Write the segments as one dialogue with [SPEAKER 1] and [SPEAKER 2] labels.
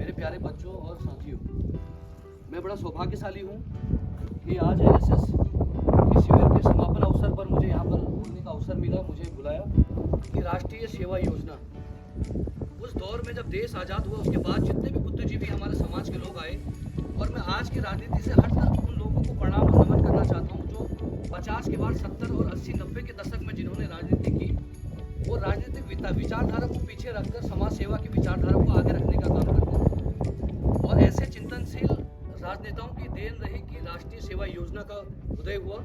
[SPEAKER 1] मेरे प्यारे बच्चों और साथियों, मैं बड़ा सौभाग्यशाली हूँ कि आज एनएसएस के शिविर के समापन अवसर पर मुझे यहाँ पर बोलने का अवसर मिला। मुझे बुलाया कि राष्ट्रीय सेवा योजना, उस दौर में जब देश आज़ाद हुआ उसके बाद जितने भी बुद्धिजीवी हमारे समाज के लोग आए, और मैं आज की राजनीति से हटकर उन लोगों को प्रणाम और नमन करना चाहता हूँ जो 50 के बाद 70 और 80 90 के दशक में जिन्होंने राजनीति की, वो राजनीतिक विचारधारा को पीछे रखकर समाज सेवा की विचारधारा को आगे रखने का काम करते हैं। और ऐसे चिंतनशील राजनेताओं की देन रही कि राष्ट्रीय सेवा योजना का उदय हुआ,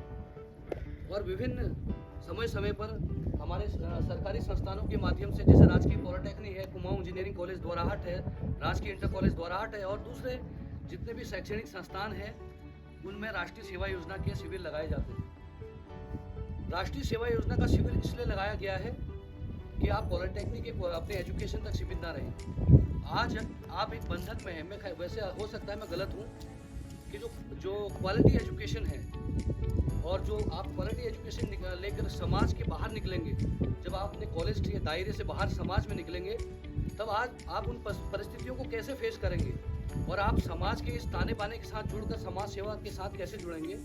[SPEAKER 1] और विभिन्न समय समय पर हमारे सरकारी संस्थानों के माध्यम से, जैसे राजकीय पॉलिटेक्निक है, कुमाऊं इंजीनियरिंग कॉलेज द्वाराहाट है, राजकीय इंटर कॉलेज द्वाराहाट है, और दूसरे जितने भी शैक्षणिक संस्थान हैं उनमें राष्ट्रीय सेवा योजना के शिविर लगाए जाते हैं। राष्ट्रीय सेवा योजना का शिविर इसलिए लगाया गया है कि आप पॉलिटेक्निक के अपने एजुकेशन तक सीमित ना रहें। आज आप एक बंधन में हैं। मैं वैसे हो सकता है मैं गलत हूँ कि जो क्वालिटी एजुकेशन है और जो आप क्वालिटी एजुकेशन लेकर समाज के बाहर निकलेंगे, जब आप अपने कॉलेज के दायरे से बाहर समाज में निकलेंगे, तब आज आप उन परिस्थितियों को कैसे फेस करेंगे और आप समाज के इस ताने बाने के साथ जुड़कर समाज सेवा के साथ कैसे जुड़ेंगे।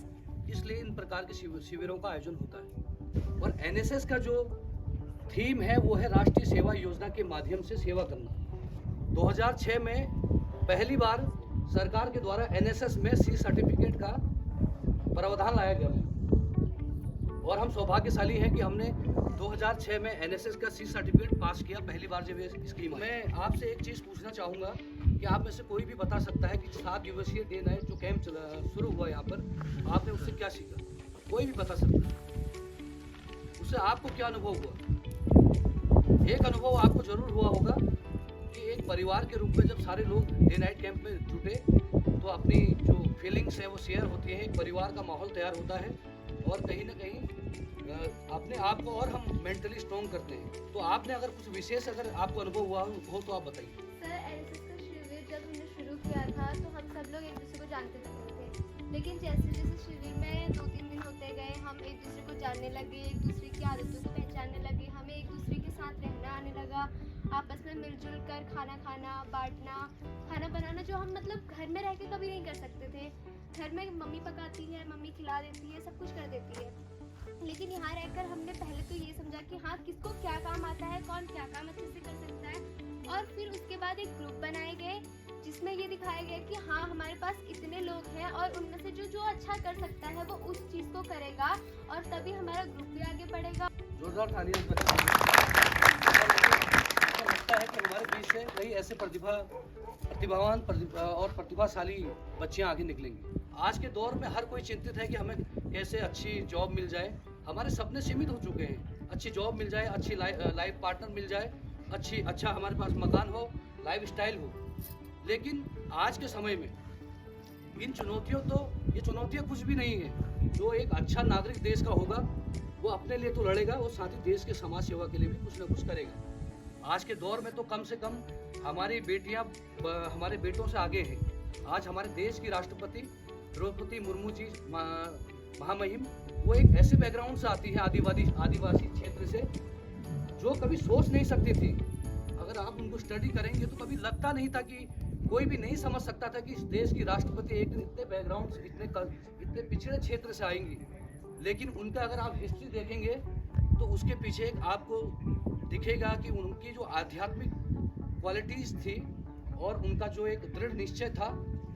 [SPEAKER 1] इसलिए इन प्रकार के शिविरों का आयोजन होता है। और एनएसएस का जो थीम है वो है राष्ट्रीय सेवा योजना के माध्यम से सेवा करना। 2006 में पहली बार सरकार के द्वारा एनएसएस में सी सर्टिफिकेट का प्रावधान लाया गया, और हम सौभाग्यशाली हैं कि हमने 2006 में एनएसएस का सी सर्टिफिकेट पास किया, पहली बार जब ये स्कीम। मैं आपसे एक चीज़ पूछना चाहूँगा कि आप में से कोई भी बता सकता है कि 7 दिवसीय डे नाइट जो कैंप शुरू हुआ यहाँ पर, आपने उससे क्या सीखा? कोई भी बता सकता है। उससे आपको क्या अनुभव हुआ? एक अनुभव आपको जरूर हुआ होगा कि एक परिवार के रूप में जब सारे लोग डे नाइट कैंप में जुटे तो अपनी जो फीलिंग्स है वो शेयर होती है, एक परिवार का माहौल तैयार होता है, और कहीं ना कहीं अपने आप को और हम मेंटली स्ट्रॉन्ग करते हैं। तो आपने अगर कुछ विशेष अगर आपको अनुभव हुआ हो तो आप बताइए।
[SPEAKER 2] सर, एनएसएस का शिविर जब हमने शुरू किया था तो हम सब लोग एक दूसरे को जानते थे, लेकिन जैसे जैसे शिविर में 2-3 दिन होते गए, हम एक दूसरे को जानने लगे, एक दूसरे की आदतों को पहचानने लगे, हमें एक दूसरे के साथ रहना आने लगा, आपस में मिलजुल कर खाना खाना, बांटना, खाना बनाना, जो हम मतलब घर में रह के कभी नहीं कर सकते थे। घर में मम्मी पकाती है, मम्मी खिला देती है, सब कुछ कर देती है, लेकिन यहाँ रहकर हमने पहले तो ये समझा कि हाँ, किसको क्या काम आता है, कौन क्या काम अच्छे से कर सकता है, और फिर उसके बाद एक ग्रुप बनाए गए जिसमें ये दिखाया गया कि हाँ, हमारे पास इतने लोग हैं और उनमें से जो अच्छा कर सकता है वो उस चीज़ को करेगा, और तभी हमारा ग्रुप भी आगे बढ़ेगा।
[SPEAKER 1] जोरदार तालियां लगता है कि हमारे बीच से कई ऐसे प्रतिभावान और प्रतिभाशाली बच्चियां आगे निकलेंगी। आज के दौर में हर कोई चिंतित है कि हमें कैसे अच्छी जॉब मिल जाए। हमारे सपने सीमित हो चुके हैं। अच्छी जॉब मिल जाए, अच्छी लाइफ पार्टनर मिल जाए, अच्छा हमारे पास मकान हो, लाइफ स्टाइल हो। लेकिन आज के समय में ये चुनौतियाँ कुछ भी नहीं है। जो एक अच्छा नागरिक देश का होगा वो अपने लिए तो लड़ेगा और साथ ही देश के समाज सेवा के लिए भी कुछ ना कुछ करेगा। आज के दौर में तो कम से कम हमारी बेटियां हमारे बेटों से आगे हैं। आज हमारे देश की राष्ट्रपति द्रौपदी मुर्मू जी महामहिम, वो एक ऐसे बैकग्राउंड से आती है, आदिवासी क्षेत्र से, जो कभी सोच नहीं सकती थी। अगर आप उनको स्टडी करेंगे तो कभी लगता नहीं था कि कोई भी नहीं समझ सकता था कि इस देश की राष्ट्रपति एक दिन इतने बैकग्राउंड से, इतने पिछड़े क्षेत्र से आएंगी। लेकिन उनका अगर आप हिस्ट्री देखेंगे तो उसके पीछे आपको दिखेगा कि उनकी जो आध्यात्मिक क्वालिटीज़ थी और उनका जो एक दृढ़ निश्चय था,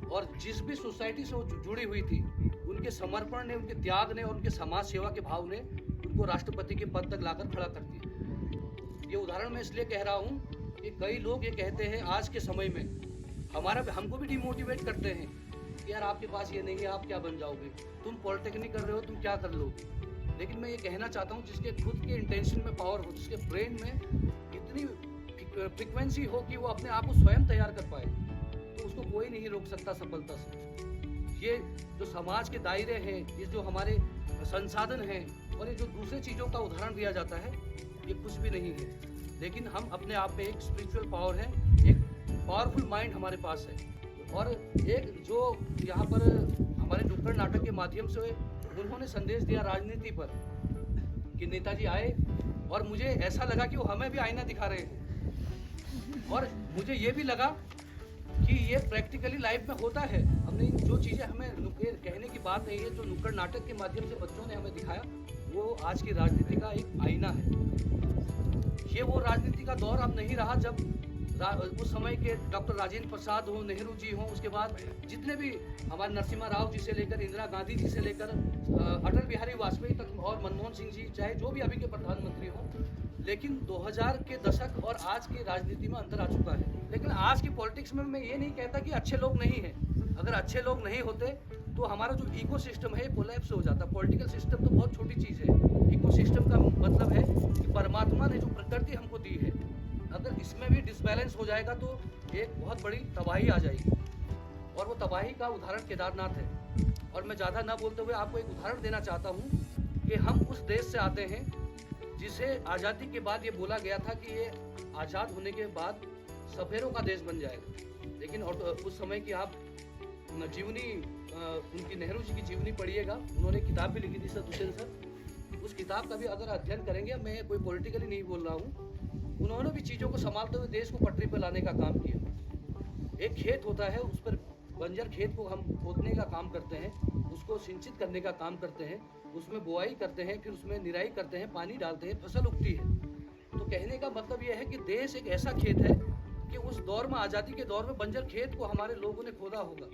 [SPEAKER 1] और जिस भी सोसाइटी से वो जुड़ी हुई थी, उनके समर्पण ने, उनके त्याग ने और उनके समाज सेवा के भाव ने उनको राष्ट्रपति के पद तक लाकर खड़ा कर दिया। ये उदाहरण मैं इसलिए कह रहा हूँ कि कई लोग ये कहते हैं आज के समय में, हमको भी डिमोटिवेट करते हैं कि यार आपके पास ये नहीं है, आप क्या बन जाओगे, तुम पॉलिटेक्निक कर रहे हो, तुम क्या कर लोगे। लेकिन मैं ये कहना चाहता हूँ, जिसके खुद के इंटेंशन में पावर हो, जिसके ब्रेन में इतनी फ्रिक्वेंसी हो कि वो अपने आप को स्वयं तैयार कर पाए, तो उसको कोई नहीं रोक सकता सफलता से। ये जो समाज के दायरे हैं, ये जो हमारे संसाधन हैं, और ये जो दूसरे चीज़ों का उदाहरण दिया जाता है, ये कुछ भी नहीं है। लेकिन हम अपने आप में एक स्पिरिचुअल पावर है, एक पावरफुल माइंड हमारे पास है। और एक जो यहाँ पर हमारे नुक्कड़ नाटक के माध्यम से उन्होंने संदेश दिया राजनीति पर, कि नेताजी आए और मुझे ऐसा लगा कि वो हमें भी आईना दिखा रहे हैं, और मुझे ये भी लगा कि ये प्रैक्टिकली लाइफ में होता है। हमने जो चीज़ें हमें कहने की बात नहीं है, जो नुक्कड़ नाटक के माध्यम से बच्चों ने हमें दिखाया, वो आज की राजनीति का एक आईना है। ये वो राजनीति का दौर अब नहीं रहा जब उस समय के डॉक्टर राजेंद्र प्रसाद हो, नेहरू जी हो, उसके बाद जितने भी हमारे नरसिम्हा राव जी से लेकर इंदिरा गांधी जी से लेकर अटल बिहारी वाजपेयी तक और मनमोहन सिंह जी, चाहे जो भी अभी के प्रधानमंत्री हो, लेकिन 2000 के दशक और आज की राजनीति में अंतर आ चुका है। लेकिन आज की पॉलिटिक्स में मैं ये नहीं कहता कि अच्छे लोग नहीं हैं। अगर अच्छे लोग नहीं होते तो हमारा जो इको सिस्टम है कोलैप्स हो जाता। पॉलिटिकल सिस्टम तो बहुत छोटी चीज़ है। इको सिस्टम का मतलब है कि परमात्मा ने जो प्रकृति हमको दी है, अगर इसमें भी डिसबैलेंस हो जाएगा तो एक बहुत बड़ी तबाही आ जाएगी। और वो तबाही का उदाहरण केदारनाथ है। और मैं ज़्यादा ना बोलते हुए आपको एक उदाहरण देना चाहता हूँ कि हम उस देश से आते हैं जिसे आज़ादी के बाद ये बोला गया था कि ये आज़ाद होने के बाद सफेरों का देश बन जाएगा। लेकिन और उस समय की आप जीवनी, उनकी नेहरू जी की जीवनी पढ़िएगा। उन्होंने किताब भी लिखी थी सर दुष्यंत सर। उस किताब का भी अगर अध्ययन करेंगे, मैं कोई पॉलिटिकली नहीं बोल रहा हूँ, उन्होंने भी चीज़ों को संभालते हुए देश को पटरी पर लाने का काम किया। एक खेत होता है, उस पर बंजर खेत को हम खोदने का काम करते हैं, उसको सिंचित करने का काम करते हैं, उसमें बुआई करते हैं, फिर उसमें निराई करते हैं, पानी डालते हैं, फसल उगती है। तो कहने का मतलब यह है कि देश एक ऐसा खेत है कि उस दौर में, आज़ादी के दौर में, बंजर खेत को हमारे लोगों ने खोदा होगा,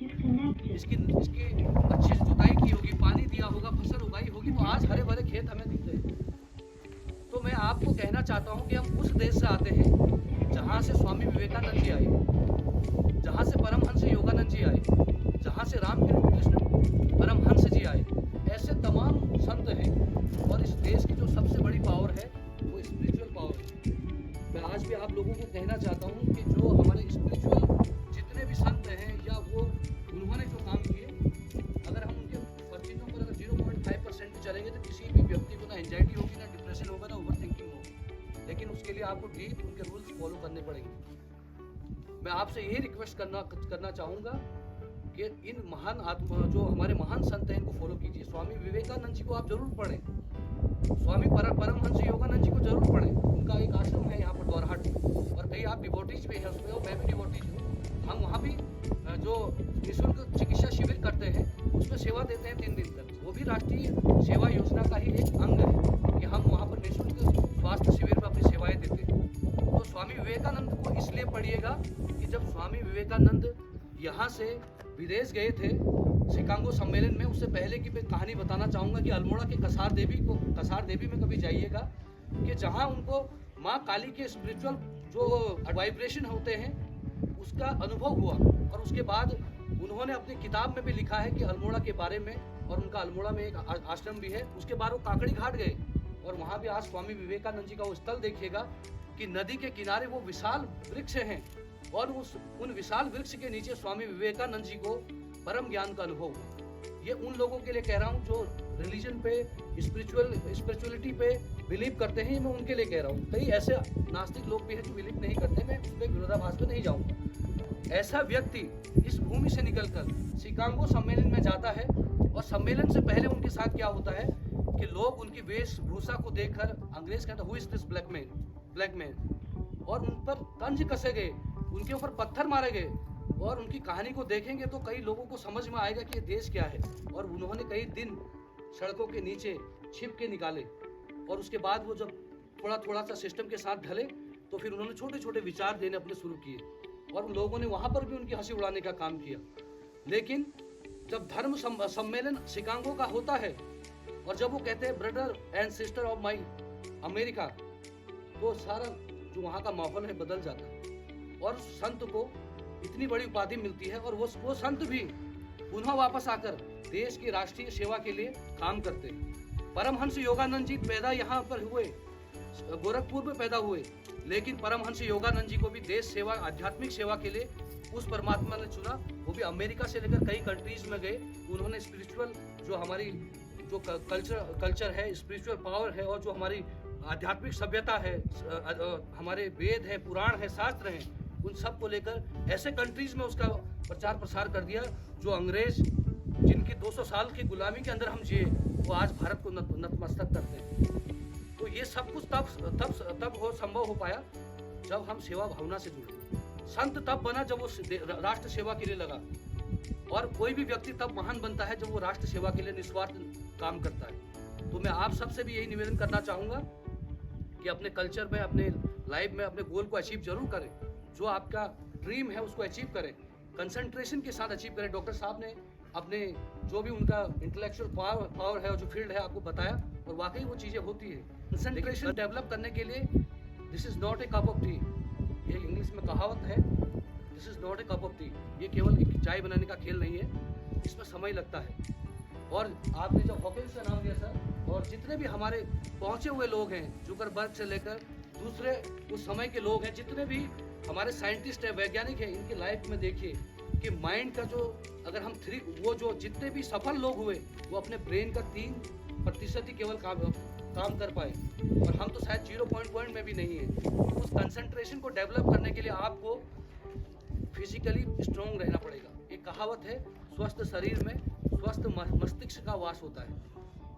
[SPEAKER 1] इसकी अच्छी जुताई की होगी, पानी दिया होगा, फसल उगाई होगी, तो आज हरे भरे खेत हमें दिख रहे हैं। तो मैं आपको कहना चाहता हूँ कि हम उस देश से आते हैं जहाँ से स्वामी विवेकानंद जी आए, जहाँ से परमहंस योगानंद जी आए, जहाँ से रामकृष्ण परमहंस जी आए। ऐसे तमाम संत हैं। और इस देश की जो सबसे बड़ी पावर है वो स्पिरिचुअल पावर है। मैं आज भी आप लोगों को कहना चाहता हूँ कि जो हमारे स्पिरिचुअल जितने भी संत हैं, या वो उन्होंने जो काम किए, अगर हम उनके चीज़ों पर अगर 0.5% भी चलेंगे तो किसी भी व्यक्ति को ना एंजाइटी होगी, ना डिप्रेशन होगा, ना ओवर थिंकिंग होगी। लेकिन उसके लिए आपको डीप उनके रूल्स फॉलो करने पड़ेंगे। मैं आपसे यही रिक्वेस्ट करना चाहूँगा कि इन महान आत्मा, जो हमारे महान संत हैं, इनको फॉलो कीजिए। स्वामी विवेकानंद जी को आप जरूर पढ़ें, स्वामी परमहंस योगानंद जी को जरूर पढ़ें। उनका एक आश्रम है यहाँ पर द्वारहाट में, और कई आप डिवोटीज भी हैं उसमें, और मैं भी डिवोटीज हूँ। हम वहाँ भी जो निःशुल्क चिकित्सा शिविर करते हैं, उसमें सेवा देते हैं 3 दिन तक। वो भी राष्ट्रीय सेवा योजना का ही एक अंग है कि हम वहाँ पर निःशुल्क स्वास्थ्य शिविर में अपनी सेवाएं देते हैं। तो स्वामी विवेकानंद को इसलिए पढ़िएगा कि जब स्वामी विवेकानंद यहाँ से विदेश गए थे शिकागो सम्मेलन में, उससे पहले की मैं कहानी बताना चाहूँगा कि अल्मोड़ा के कसार देवी में कभी जाइएगा, कि जहाँ उनको माँ काली के स्पिरिचुअल जो वाइब्रेशन होते हैं उसका अनुभव हुआ। और उसके बाद उन्होंने अपनी किताब में भी लिखा है कि अल्मोड़ा के बारे में, और उनका अल्मोड़ा में एक आश्रम भी है। उसके बाद वो काकड़ी घाट गए, और वहाँ भी आज स्वामी विवेकानंद जी का वो स्थल देखिएगा कि नदी के किनारे वो विशाल वृक्ष हैं, और उन विशाल वृक्ष के नीचे स्वामी विवेकानंद जी को परम ज्ञान का अनुभव हुआ। ये उन लोगों के लिए कह रहा हूँ जो रिलीजन पे, स्पिरिचुअलिटी पे बिलीव करते हैं, मैं उनके लिए कह रहा हूँ। कई ऐसे नास्तिक लोग भी हैं जो बिलीव नहीं करते, मैं उस पर विरोधाभास में नहीं जाऊँगा। ऐसा व्यक्ति इस भूमि से निकलकर शिकागो सम्मेलन में जाता है, और सम्मेलन से पहले उनके साथ क्या होता है कि लोग उनकी वेशभूषा को देखकर, अंग्रेज कहते हैं who is this black man, और उन पर तंज कसे गए, उनके ऊपर पत्थर मारे गए। और उनकी कहानी को देखेंगे तो कई लोगों को समझ में आएगा कि ये देश क्या है। और उन्होंने कई दिन सड़कों के नीचे छिप के निकाले, और उसके बाद वो जब थोड़ा सा सिस्टम के साथ ढले, तो फिर उन्होंने छोटे छोटे विचार देने अपने शुरू किए, और उन लोगों ने वहाँ पर भी उनकी हंसी उड़ाने का काम किया। लेकिन जब धर्म सम्मेलन शिकागो का होता है, और जब वो कहते हैं brother and sister of my America, तो सारा जो वहाँ का माहौल है बदल जाता है, और संत को इतनी बड़ी उपाधि मिलती है। और वो संत भी पुनः वापस आकर देश की राष्ट्रीय सेवा के लिए काम करते हैं। परमहंस योगानंद जी पैदा यहाँ पर हुए, गोरखपुर में पैदा हुए, लेकिन परमहंस योगानंद जी को भी देश सेवा, आध्यात्मिक सेवा के लिए उस परमात्मा ने चुना। वो भी अमेरिका से लेकर कई कंट्रीज में गए। उन्होंने स्पिरिचुअल जो हमारी जो कल्चर है, स्पिरिचुअल पावर है, और जो हमारी आध्यात्मिक सभ्यता है, हमारे वेद हैं, पुराण हैं, शास्त्र हैं, उन सब को लेकर ऐसे कंट्रीज में उसका प्रचार प्रसार कर दिया जो अंग्रेज, जिनकी 200 साल की गुलामी के अंदर हम जिए, वो आज भारत को नतमस्तक करते हैं। तो ये सब कुछ तब संभव हो पाया जब हम सेवा भावना से जुड़े। संत तब बना जब वो राष्ट्र सेवा के लिए लगा, और कोई भी व्यक्ति तब महान बनता है जब वो राष्ट्र सेवा के लिए निस्वार्थ काम करता है। तो मैं आप सबसे भी यही निवेदन करना चाहूँगा कि अपने कल्चर में, अपने लाइफ में अपने गोल को अचीव जरूर करें। जो आपका ड्रीम है उसको अचीव करें, कंसंट्रेशन के साथ अचीव करें। डॉक्टर साहब ने अपने जो भी उनका इंटेलेक्चुअल पावर है और जो फील्ड है आपको बताया, और वाकई वो चीज़ें होती है। कंसंट्रेशन डेवलप करने के लिए this is not a cup of T, ये इंग्लिश में कहावत है, this is not a cup of T. ये केवल एक चाय बनाने का खेल नहीं है, इसमें समय लगता है। और आपने जब हॉकिंस का नाम लिया सर, और जितने भी हमारे पहुंचे हुए लोग हैं, जुकरबर्ग से लेकर दूसरे उस समय के लोग हैं, जितने भी हमारे साइंटिस्ट हैं, वैज्ञानिक हैं, इनकी लाइफ में देखिए कि माइंड का जो, अगर हम वो जो जितने भी सफल लोग हुए वो अपने ब्रेन का 3% ही केवल काम कर पाए, और हम तो शायद 0 पॉइंट में भी नहीं है। उस कंसंट्रेशन को डेवलप करने के लिए आपको फिजिकली स्ट्रॉन्ग रहना पड़ेगा। एक कहावत है, स्वस्थ शरीर में स्वस्थ मस्तिष्क का वास होता है।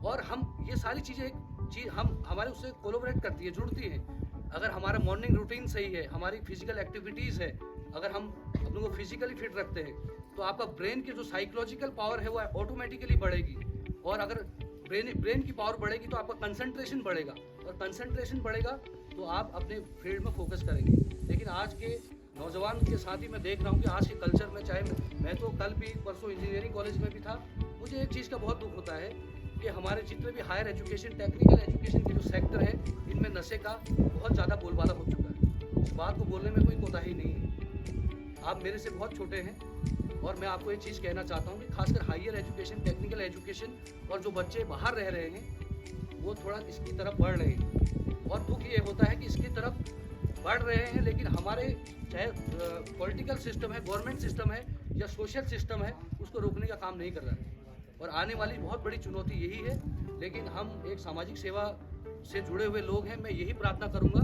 [SPEAKER 1] और हम ये सारी चीज़ें हम हमारे उससे कोलैबोरेट करती है, जुड़ती हैं। अगर हमारा मॉर्निंग रूटीन सही है, हमारी फिजिकल एक्टिविटीज़ है, अगर हम अपने को फिजिकली फिट रखते हैं, तो आपका ब्रेन की जो साइकोलॉजिकल पावर है वो ऑटोमेटिकली बढ़ेगी। और अगर ब्रेन की पावर बढ़ेगी तो आपका कंसंट्रेशन बढ़ेगा, और कंसंट्रेशन बढ़ेगा तो आप अपने फील्ड में फोकस करेंगे। लेकिन आज के नौजवान के साथ ही मैं देख रहा हूँ कि आज के कल्चर में, चाहे मैं तो कल भी परसों इंजीनियरिंग कॉलेज में भी था, मुझे एक चीज़ का बहुत दुख होता है कि हमारे जितने भी हायर एजुकेशन, टेक्निकल एजुकेशन के जो सेक्टर है, इनमें नशे का बहुत ज़्यादा बोलबाला हो चुका है। इस बात को बोलने में कोई कोताही नहीं है। आप मेरे से बहुत छोटे हैं, और मैं आपको एक चीज़ कहना चाहता हूँ कि खासकर हायर एजुकेशन, टेक्निकल एजुकेशन और जो बच्चे बाहर रह रहे हैं, वो थोड़ा इसकी तरफ बढ़ रहे हैं। और दुख ये होता है कि इसकी तरफ बढ़ रहे हैं, लेकिन हमारे चाहे पॉलिटिकल सिस्टम है, गवर्नमेंट सिस्टम है या सोशल सिस्टम है, उसको रोकने का काम नहीं कर रहा है। और आने वाली बहुत बड़ी चुनौती यही है। लेकिन हम एक सामाजिक सेवा से जुड़े हुए लोग हैं, मैं यही प्रार्थना करूंगा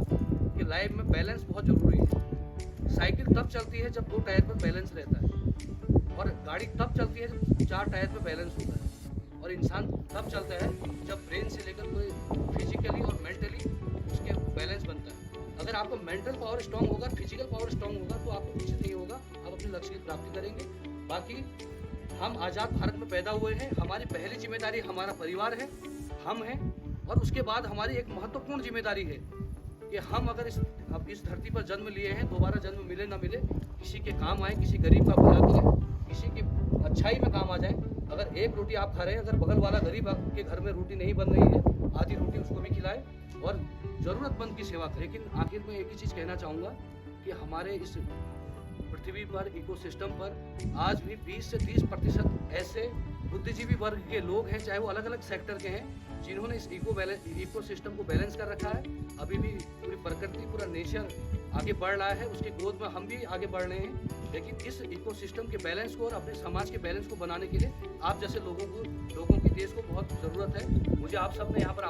[SPEAKER 1] कि लाइफ में बैलेंस बहुत ज़रूरी है। साइकिल तब चलती है जब 2 टायर पर बैलेंस रहता है, और गाड़ी तब चलती है जब 4 टायर पर बैलेंस होता है, और इंसान तब चलता है जब ब्रेन से लेकर कोई फिजिकली और मेंटली उसके बैलेंस बनता है। अगर आपका मेंटल पावर स्ट्रांग होगा, फिजिकल पावर स्ट्रांग होगा, तो आपको कुछ नहीं होगा, आप अपने लक्ष्य की प्राप्ति करेंगे। बाकी हम आज़ाद भारत में पैदा हुए हैं, हमारी पहली जिम्मेदारी हमारा परिवार है, हम हैं, और उसके बाद हमारी एक महत्वपूर्ण जिम्मेदारी है कि हम अगर इस धरती पर जन्म लिए हैं, दोबारा जन्म मिले ना मिले, किसी के काम आए, किसी गरीब का भला करें, किसी की अच्छाई में काम आ जाए। अगर एक रोटी आप खा रहे हैं, अगर बगल वाला गरीब आपके घर में रोटी नहीं बन रही है, आधी रोटी उसको भी खिलाए, और ज़रूरतमंद की सेवा करें। लेकिन आखिर में एक ही चीज़ कहना चाहूँगा कि हमारे इस पृथ्वी पर, इकोसिस्टम पर आज भी 20 से 30% ऐसे बुद्धिजीवी वर्ग के लोग हैं, चाहे वो अलग अलग सेक्टर के हैं, जिन्होंने इस इकोसिस्टम को बैलेंस कर रखा है। अभी भी पूरी प्रकृति, पूरा नेचर आगे बढ़ रहा है, उसकी गोद में हम भी आगे बढ़ रहे हैं। लेकिन इस इकोसिस्टम के बैलेंस को और अपने समाज के बैलेंस को बनाने के लिए आप जैसे लोगों की, देश को बहुत ज़रूरत है। मुझे आप सब ने यहाँ पर